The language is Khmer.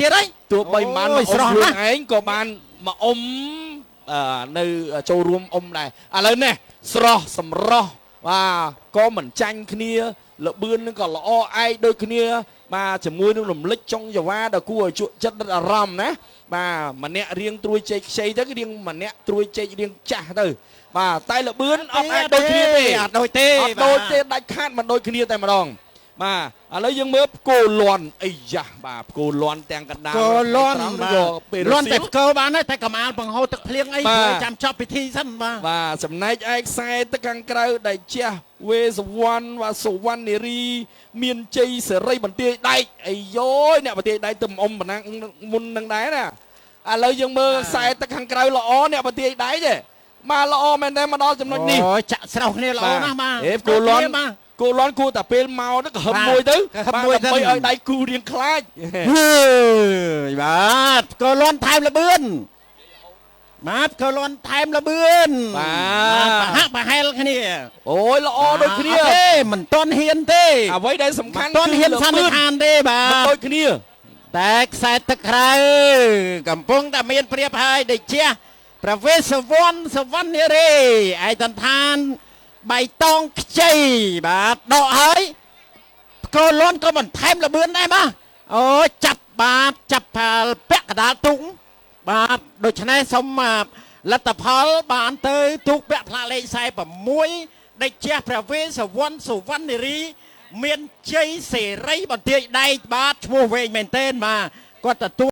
ទៀតហើយ ទោះបីមិនមកស្រស់ណាឯងក៏បានមកនៅចូលរួមដែរឥឡូវនេះស្រស់សម្រស់បាទក៏មិនចាញ់គ្នាលបឿននឹងក៏ល្អឯកដូចគ្នាបាទជាមួយនឹងរំលេចចុងយ៉ាវ៉ាដល់គួរឲ្យជក់ចិត្តដិតអារម្មណ៍ណាបាទម្នាក់រៀងត្រួយចេកខ្ចីទៅរៀងម្នាក់ត្រួយចេករៀងចាស់ទៅបាទតែលបឿនអត់អាចដូចគ្នាទេអត់ដូចទេដាច់ខាតមិនដូចគ្នាតែម្ដងបាទឥឡូវយើងមើលផ្គោលន់អីយ៉ាបាទផ្គោលន់ទាំងកណ្ដាលផ្គោលន់ពេលលន់តែផ្គោបានតែកម្អាលបង្ហូរទឹកភ្លៀងអីចាំចប់ពិធីសិនបាទចំណែកឯខ្សែទឹកខាងក្រៅដែលជះវេសវណ្ណបាទសុវណ្ណនារីមានជ័យសេរីបន្ទាយដែកអីយោអ្នកបន្ទាយដែកទៅប៉ុណ្ណាមុននឹងដែរណាឥឡូវយើងមើលខ្សែទឹកខាងក្រៅល្អអ្នកបន្ទាយដែកទេបាទល្អមែនទេមកដល់ចំណុចនេះអូចាក់ស្រោះគ្នាល្អណាស់បាទផ្គោលន់គួរតែពេលមកទៅក៏ហឹមមួយទៅដើម្បីឲ្យដៃគូរៀងខ្លាចបាទផ្គោលន់ថែមលបឿនបាទផ្គោលន់ថែមលបឿនបាទប្រហាក់ប្រហែលគ្នាអូយល្អដូចគ្នាទេមិនទាន់ហ៊ានទេអ្វីដែលសំខាន់មិនទាន់ហ៊ានសន្និដ្ឋានទេបាទដូចគ្នាតែខ្សែទឹកក្រៅកំពុងតែមានព្រៀបហើយដូចជាប្រវេសវណ្ណសវណ្ណនារីឯកដ្ឋានបៃតងខ្ចីបាទដកហើយផ្គរលន់ក៏បន្ថែមលបឿនដែរបាទអូចាប់បាទចាប់ផលពាក់កដាលទុងបាទដូច្នេះសូមលទ្ធផលបានទៅទូកពាក់ផ្លាកលេខ46ដេកជះព្រះវេសវណ្ណសុវណ្ណនារីមានជ័យសេរីបន្ទាយដែកបាទឈ្មោះវែងមែនទែនបាទគាត់ទទួល